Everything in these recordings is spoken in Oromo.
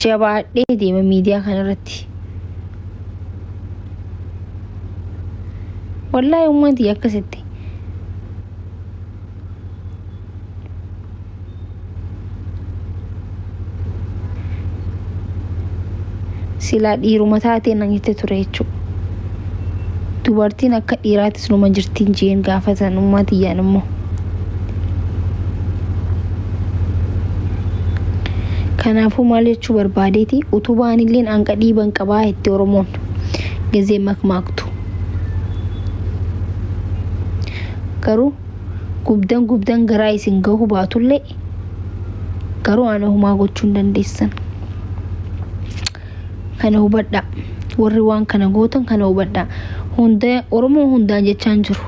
jabaadhee deema miidiyaa kanarratti. Wallaahi uummanti akkasitti. Silaa dhiiruma taateen nan itti ture jechuudha. Dubartiin akka dhiiraattis numa jirtiin jeen gaafatan ummatiyyaan immoo. Kanaafuu maal jechuu barbaadeeti utubaan illeen hanqa dhiiban qabaa itti Oromoon gizee makmaaktu. Garuu gubdan garaa isin gahu baatullee garuu ana humaa gochuu hin dandeessan. Kana hubadhaa. Warri waan kana gootan kana hubadhaa. Hunda Oromoo hundaan jechaan jiru.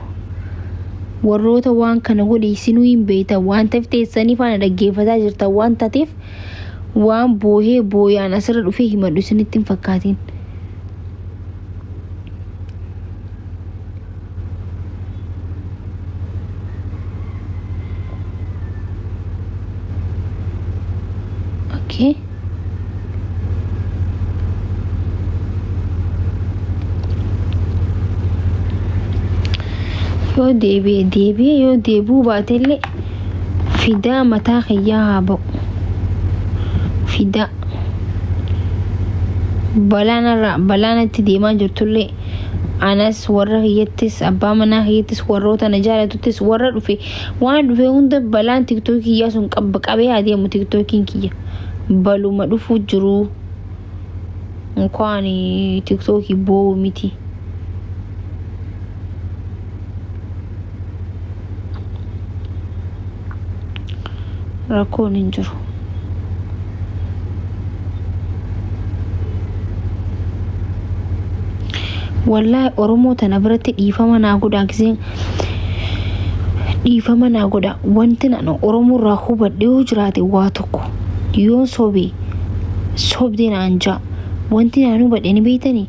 Warroota waan kana godhe isinuu hin beektan waan ta'eef teessanii faana dhaggeeffataa jirtan waan taateef waan booyaan asirra dhufee himadhu isinitti hin fakkaatiin. Okay. Yoo deebi'ee baatellee fidaa mataa kiyyaa haa ba'u. Fidaa balaan itti deemaa jirtullee anas warra kiyyattis abbaa manaa kiyyattis warroota na jaalatuttis warra dhufe waan dhufe hunda balaan tiktookii kiyyaa sun qabee adeemu tiktookiin kiyya baluma dhufuu jiru. Nkwaan tiktookii boo'u miti. Rakkoon hin jiru. Wallaahi Oromoo tana biratti dhiifama naa godhaa giseen dhiifama naa godha. Wanti nana Oromoo irraa hubadhe yoo jiraate waa tokko yoo sobdee naan jaa wanti naan hubadhe ni beektanii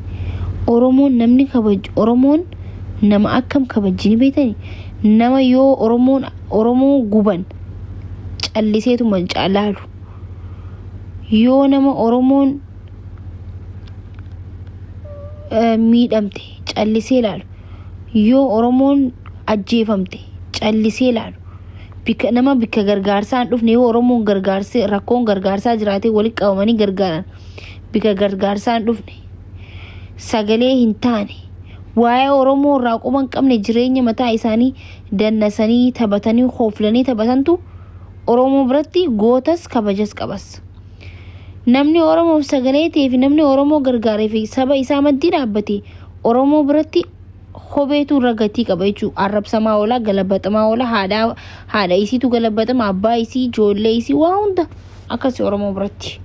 Oromoon namni kabaju Oromoon nama akkam kabajji ni beektanii nama yoo Oromoo guban calliseetuma caalaalu yoo nama Oromoon miidhamte callisee ilaalu yoo Oromoon ajjeefamte callisee ilaalu nama bikka gargaarsaan dhufne yoo Oromoon gargaarse rakkoon gargaarsaa jiraate walitti qabamanii gargaaran bikka gargaarsaan dhufne sagalee hin taane waa'ee Oromoo irraa quban qabne jireenya mataa isaanii dannasanii taphatanii hooflanii taphatantu Oromoo biratti gootas kabajas qabas. Namni Oromoo sagalee ta'eef namni Oromoo gargaaree fi saba isaa maddii dhaabbate Oromoo biratti hobeetu ragatii qaba jechuudha. Arrabsamaa oola galabaxamaa oola haadha isiitu galabaxama abbaa isii ijoollee isii waa hunda akkasii Oromoo biratti.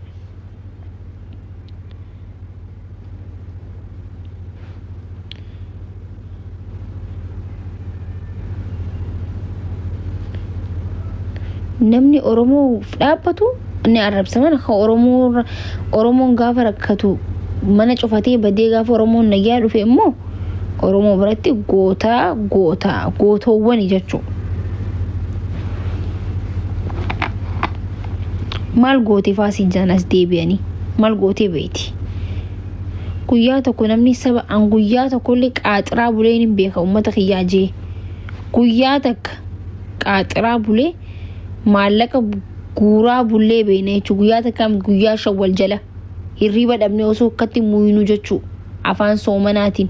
Namni Oromoo dhaabbatu ni arrabsaman akka Oromoon gaafa rakkatu mana cufatee badee gaafa Oromoon nagyaa dhufe immoo Oromoo biratti gootoowwan jechuudha. Maal gootee faasii jaanas deebi'anii maal gootee beeti. Guyyaa tokko namni saba an guyyaa tokkollee qaaxiraa bulee hin beeka uummata kiyyaa jee guyyaa takka qaaxiraa bulee maallaqa guuraa bullee beene jechuudha. Guyyaa takka guyyaa shawwal jala hirriba dhabne osoo akkatti muyinu jechuudha afaan soomanaatiin.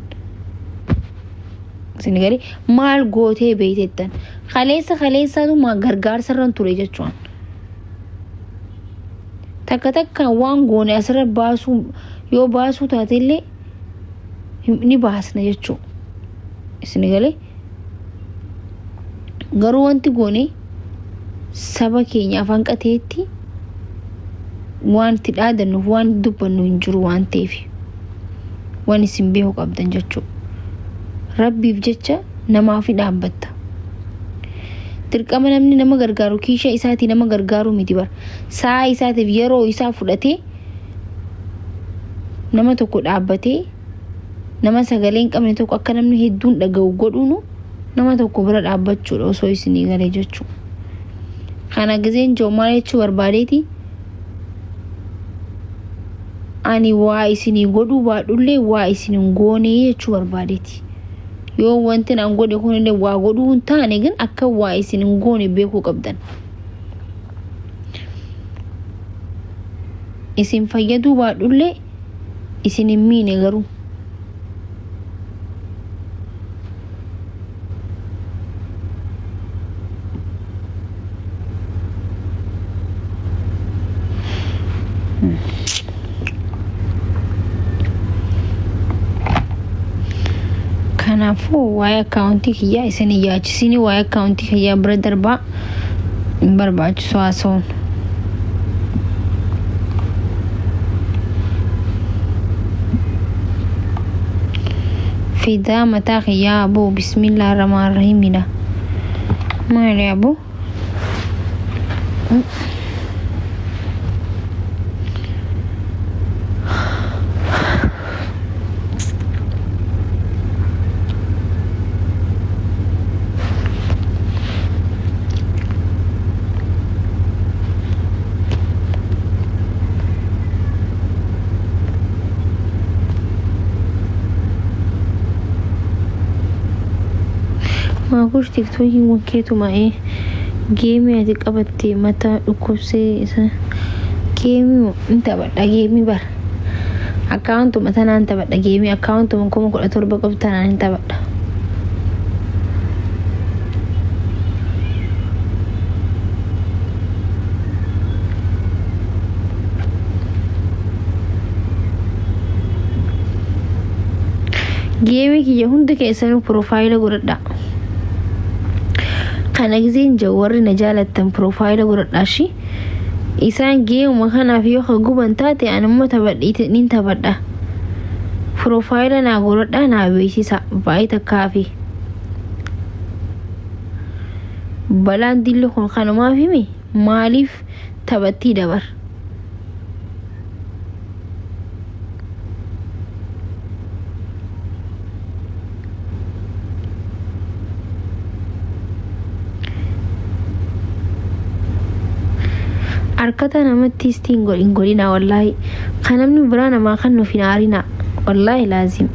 Sinigalee maal gootee beektettan kaleessaatu gargaarsa irraan ture jechuudha. Takka waan goone asirra baasuu yoo baasuu taatellee ni baasna jechuudha. Sinigalee garuu wanti goone saba keenya afaan qateetti waan itti dhaadannuuf waan dubbannu hin jiru waan ta'eef waan isin beeku qabdan jechuudha. Rabbiif jecha namaaf dhaabbatta. Dirqama namni nama gargaaru kiisha isaatii nama gargaaru miti bara. Saa isaatiif yeroo isaa fudhatee nama tokko dhaabbatee nama sagalee hin qabne tokko akka namni hedduun dhaga'u godhuunu nama tokko bira dhaabbachuudha osoo isinii galee jechuudha. Kana gizeen joomaa jechuu barbaadeeti ani waa isinii godhuu baadhullee waa isinin goone jechuu barbaadeeti. Yoo wanti an godhe kunillee waa godhuu hin taane gan akka waa isinin goone beekuu qabdan. Isin fayyaduu baadhullee isin hin miine garuu. Kanaafuu waa'ee akkaawuntii kiyyaa isin yaachisini waa'ee akkaawuntii kiyyaa bira darbaa hin barbaachisu haasa'uun. Fidaa mataa kiyyaa aboo bismillaahi rahmaani rahiimidha. Maali aboo? Maakush tiktookii wakkeetu ma'ee geemii ati qabattee mataa dhukkubsee isa geemii hin taphadha geemii bara akkaawuntuma tanaan taphadha geemii akkaawuntuma 17,000 qabdu tanaan hin taphadha. Geemii kiyya hundi keessanuu piroofaayila godhadha. Kana giseen jawarri na jaalattan piroofaayila godhadhaashi. Isaan geemuma kanaaf yoo haguban taate anumma taphadhiite nin taphadha. Piroofaayila naa godhadhaa naa beeksisa baay'ee takkaafi. Balaan dilli kun kanumaaf himi maaliif taphattii dabar? Arkata namatti istiin godhina wallahi kanamni biraa namaa kan nuuf hin aarina wallahi laazim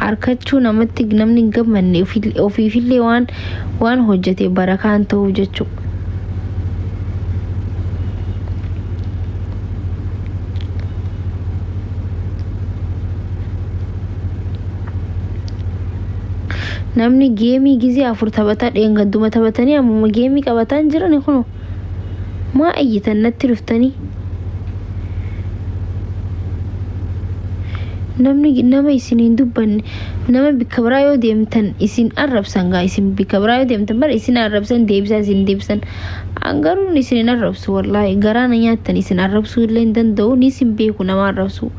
arkachuu namatti namni hin gammanne ofiifillee waan hojjete barakaan ta'uu jechuu. Namni geemii gizee 4 taphataa dheengadduma taphatanii ammuma geemii qabataan jiran kunu ما أي تنترفتني نمني يسنين دبن نما بكبرايو ديمتن يسين أرب سانغا يسين بكبرايو ديمتن بر يسين أرب سان ديبسان سين ديبسان أنغارو يسين أرب سو والله غرانا ياتن يسين أرب سو لندن دو نيسين بيكو نما أرب سو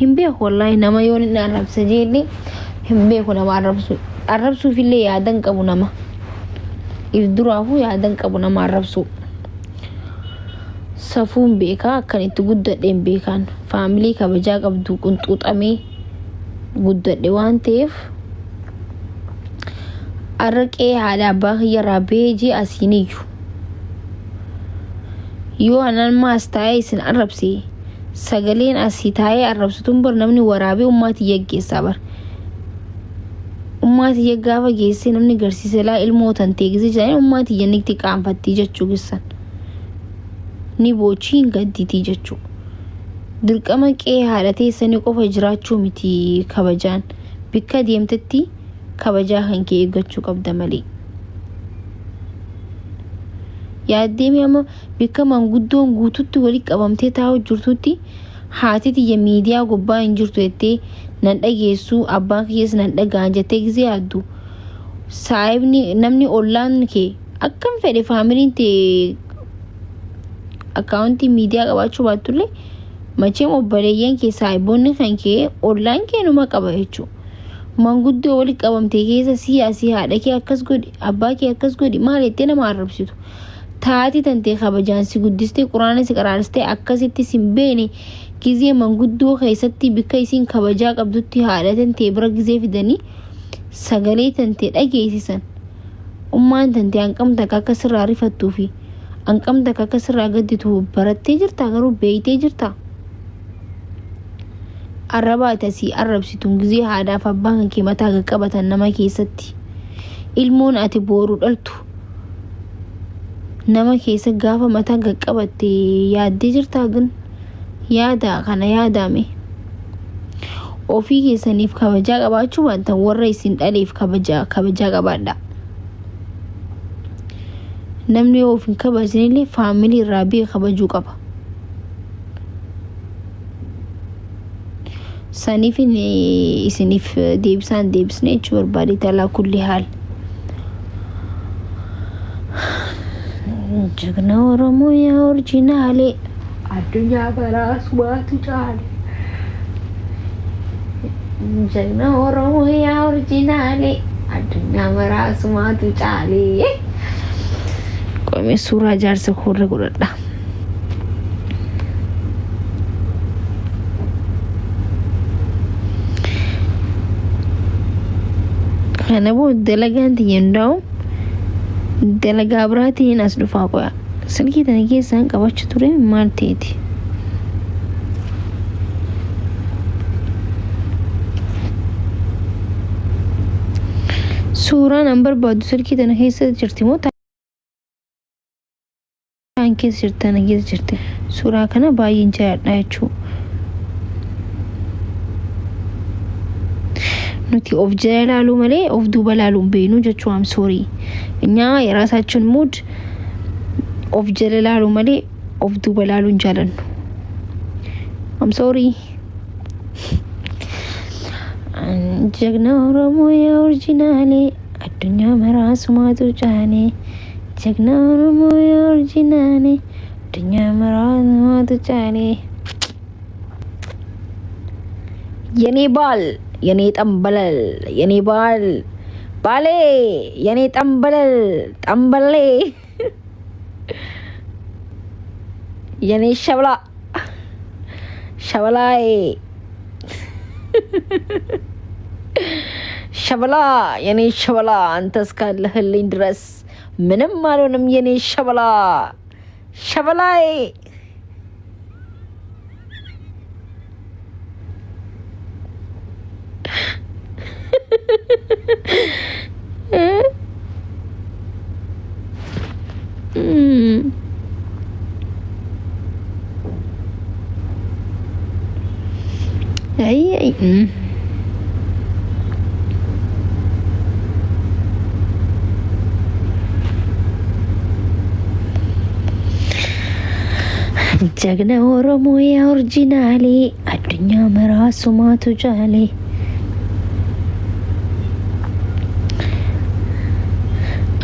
هم بيكو والله نما يوني أرب سجيني هم بيكو نما أرب سو في اللي يادن كابو نما إفدرافو يادن كابو نما أرب سو safuun beekaa kan itti guddadheen beekaan faamilii kabajaa qabdu qunxuuxamee guddadhe waan ta'eef arraqee haadha abbaa kiyyarraa beejii asiiniyyu yoo anan maas taa'ee isin arrabse sagaleen asii taa'ee arrabsituun bar namni waraabee ummaatii yaggeessaa bar ummaatii yaggaafa geessee namni garsiise laa ilmootan teegisee jedhanii ummaatii yannitti qaanfattii jechuu gissan. Ni bochiin gadditi jechuu dirqama qee haadhatee sanii qofa jiraachuu miti kabajaan bikka deemtetti kabajaa kan kee eeggachuu qabda malee. Yaaddeemi amma bikka manguddoon guututti walitti qabamtee taa'u jirtutti haati tiyya miidiyaa gubbaa hin jirtu jettee nan dhageessu abbaan kiyyees nan dhagaan jettee gisee yaaddu saayibni namni ollaan kee akkam fedhe faamiliin ta'e akkaawuntii miidiyaa qabaachuu baatullee macheem obboleeyyan keessaa saayiboonni kan kee ollaan keenuma qaba jechuudha. Manguddoo walitti qabamtee keessa siyaasii haadha kee akkas godhi abbaa kee akkas godhi maal jettee nama arrabsitu. Taati tantee kabajaan si guddistee quraana si qaraaristee akkasitti sin beene gizee manguddoo keessatti bikka isiin kabajaa qabdutti haadha tantee bira gizee fidanii sagalee tantee dhageessisan. Ummaan tantee hanqamta akka sirraa rifattuufi hanqamta akka sirraa gadditu barattee jirta garuu beeytee jirta. arrabaatasi arrabsituun gizee haadhaaf abbaan kee mataa qaqqabatan nama keessatti ilmoon ati booru dhaltu nama keessa gaafa mataa qaqqabatte yaaddee jirtaa gan yaada kana yaadame ofii keessaniif kabajaa qabaachuu baattan warra isin dhaleef kabajaa qabaadha. namni ofiin kabajnillee faamilii irraa biyya kabajuu qaba. saniif isiniif deebisaan deebisne jechuu barbaade talaa kulli haal. jagna oromoo yaa orjinaalee addunyaa baraas waatu caale. jagna oromoo yaa orjinaalee addunyaa baraas waatu caale. Kami surah jaarsa korra godhadha. kana boo dalagaan tiyyandaa'u dalagaa biraatiin as dhufaa qoya. silkii tana keessaan qabachu ture maal ta'eeti. suuraan an barbaadu silkii tana keessa jirti moo keessa jirtan keessa jirte. suuraa kana baay'een jaalladha jechuu. nuti of jala ilaaluu malee of duuba ilaaluu hin beeknu jechuu. am sorry እኛ የራሳችን ሙድ of jala ilaaluu malee of duuba ilaaluu hin jaalannu. am sorry. jagna oromoo yaa orjinaalee addunyaa maraasumaatu caane. jagna oromoo yaa orjinaane addunyaa maraasumaatu caane. የኔ ባል የኔ ጠንበለል የኔ ባል ባሌ የኔ ጠንበለል ጠንበሌ የኔ ሸበላ ሸበላዬ ሸበላ የኔ ሸበላ አንተ እስካለህልኝ ድረስ ምንም አልሆንም የኔ ሸበላ ሸበላዬ። ay jagna oromoo yaa orjinaalee addunyaa maraasumaatu caale.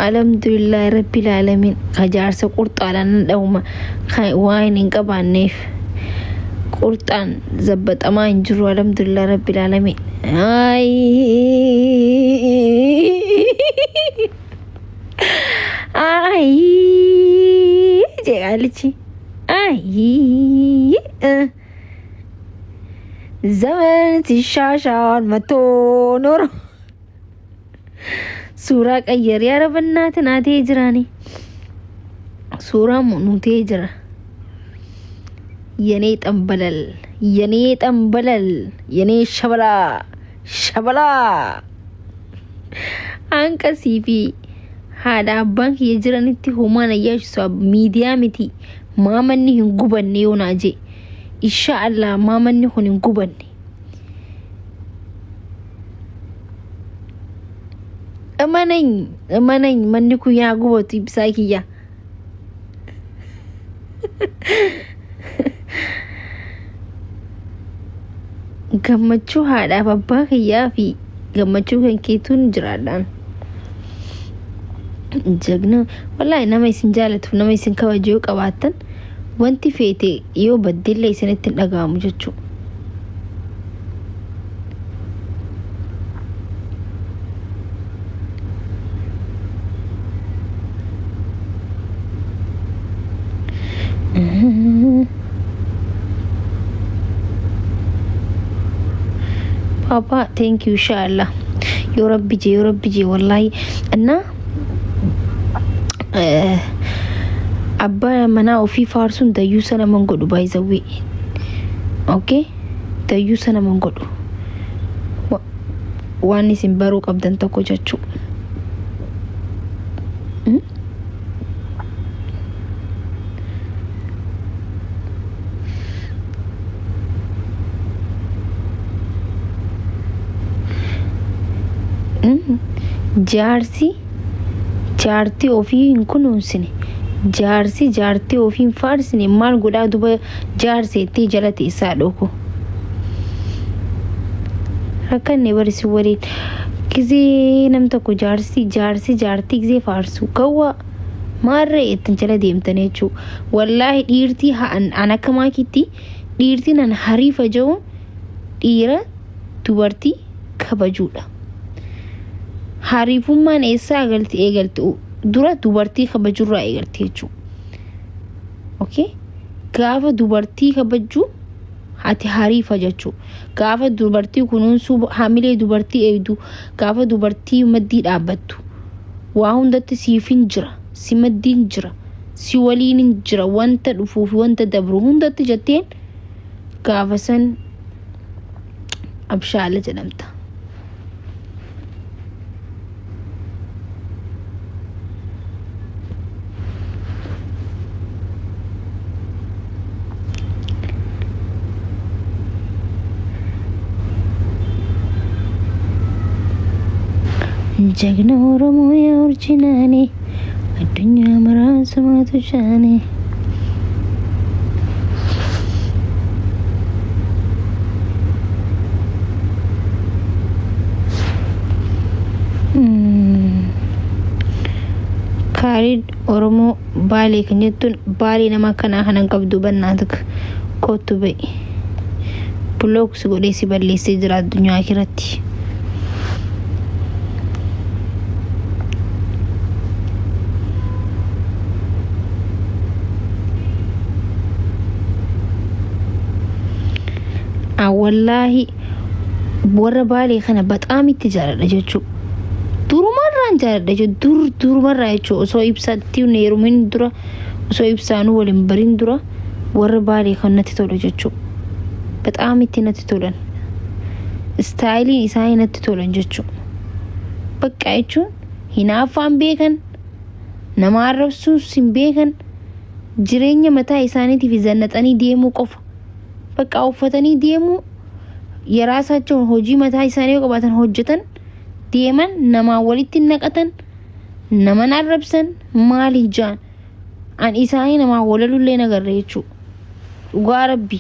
alhamdulillah rabbil alamin kajaarsa qurxaadhaan dhawma waan hin qabaanneef qurxaan zabbaxamaa hin jiru. alhamdulillah rabbil alamin. ay ay jeqaalichi ay ዘመን ሲሻሻል መቶ ኖሮ ሱራ ቀየር ያረበናት ናቴ ጅራኒ ሱራ ሙኑቴ ጅራ የኔ ጠንበለል የኔ ጠንበለል የኔ ሸበላ ሸበላ አንቀሲፊ ሀዳ ባንክ የጅራኒቲ ሆማን ያሽሷ ሚዲያ ሚቲ ማመኒ ህንጉበኔ ዮናጄ ኢንሻአላህ ማመኒ ሆን ህንጉበኔ እመነኝ መንኩ ያጉበት ይብሳይያ ገመቹ ሀዳ ባባ ከያፊ ገመቹ ከንኬቱን ጅራዳን ጀግና ወላሂ ነመይ ሲንጃለቱ ነመይ ሲንከወጁ ቀባተን ወንቲ ፌቴ ዮ በደለ ይሰነት ደጋሙ ጀቹ ፓፓ ቴንክ ዩ ኢንሻአላህ ዮረብጂ ወላሂ እና አባ መና ኦፊ ፋርሱን ደዩ ሰለመን ጎዱ ባይዘዊ ኦኬ dayyuu sana man godhu waan isin baruu qabdan tokko jechuu jaartii ofii hin kunuunsine jaartii ofii hin faarsine maal godhaa duba jaarseetti jala teessaa dhooku rakkanne barisi waliin gizee nam tokko jaartii gizee faarsu gawwa maarree ittiin jala deemtan jechuu wallaahi dhiirtii an akka maakitti dhiirtiin an hariifa ja'uun dhiira dubartii kabajuudha. Hariifummaan eessaa eegalti dura dubartii kabajurraa eegalti jechuudha. Okay? Gaafa dubartii kabajuu ati hariifa jechuudha. Gaafa dubartii kunuunsuu hamilee dubartii eegdu gaafa dubartii maddii dhaabbattu waa hundatti siifin jira si maddiin jira si waliin jira wanta dhufuuf wanta dabru hundatti jetteen gaafa san abshaala jedhamta. Jagna Oromoo yaa orjinaane addunyaa maraa samaatu shaane Khalid Oromoo Baalee kan jettuun Baalee nama kanaa kanan qabdu bannaatu kootu ba'i bulooks godhee si balleessee jira addunyaa kiratti. Wallahi warra Baalee kana በጣም ይተጃረደ jechu durumarraan jaaladha jechu durumarraa jechu osoo ibsaatti neerumin dura osoo ibsaanu waliin barin dura warra Baalee kan natti tola jechu በጣም itti natti tolan istaayiliin isaanii natti tolan jechu bakka jechuun hinaafaan beekan nama arrabsuus hin beekan jireenya mataa isaaniitiif zannaxanii deemuu qofa bakka uffatanii deemu yeraasaቸውን hojii mataa isaanii qabaatan hojjetan deeman nama walitti naqatan nama arrabsan maali jaan an isaanii nama walalullee nagarre jechuu dhugaa rabbi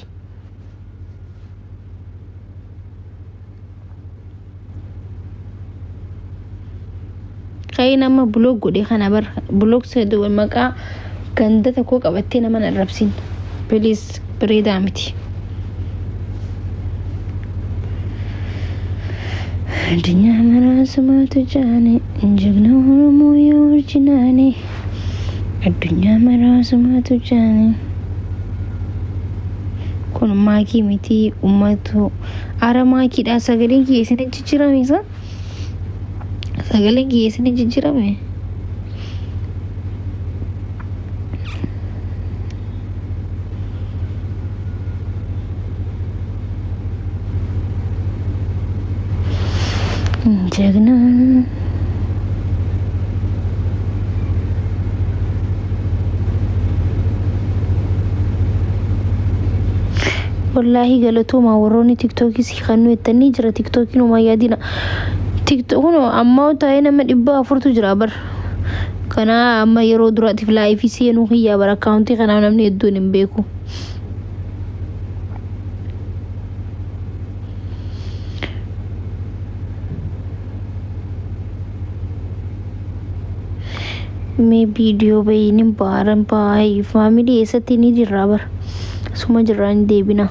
kay nama blog godhe kana bar blog seedu maqaa ganda tokko qabattee nama arrabsin please bareedaa miti. Addunyaa maraa samaatu jaane jagna Oromoo yaa orjinaane addunyaa maraa samaatu jaane kun maakii miti ummatu ara maakiidha sagaleen keessatti jijjiirame isa sagaleen keessatti jijjiirame jagna wallahi galatuma warroonni tiktokii si kannu ettanii jira tiktokiin uma yaadina tiktokuun amma ta'ee nama 400 jira bar kana amma yeroo duraatiif laayifii seenuu hiyyaa bar akkaawuntii kana namni hedduun hin beeku. Mee video bayinin baaran baay'ee family eessatti ni jirra bar suma jiraan deebina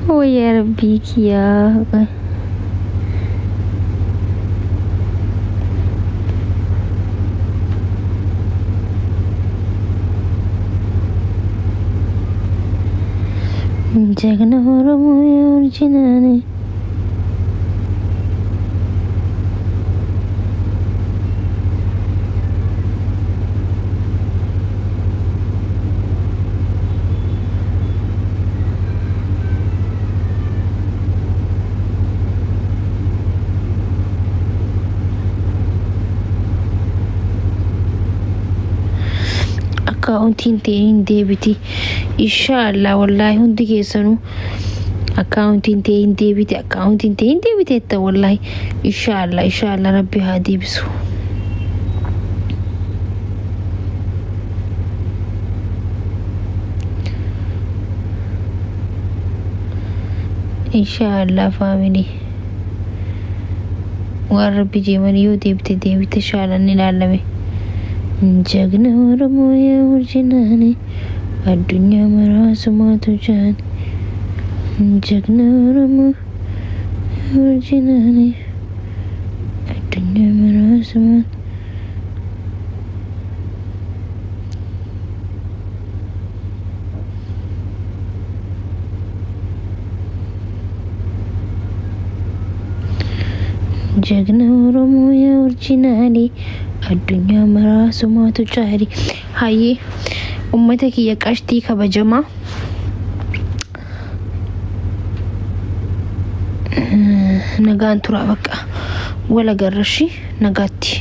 oh ya Rabbi kia Jagna Oromo originale. Accounting tein debiti inshallah wallahi hundi keessanu accounting tein debiti etta wallahi inshallah rabbi haa deebisu inshallah family waan rabbi jeemani yoo deebite inshallah ni laalame Jagna Oromo originale addunyaa maraasumaatu jaan Jagna Oromo originale addunyaa maraasumaatu Jagna Oromo originale addunyaa maraasumaatu jaari hayyee ummata kiyya qashtii kabajamaa nagaan tura bakka wala garrashi nagaatti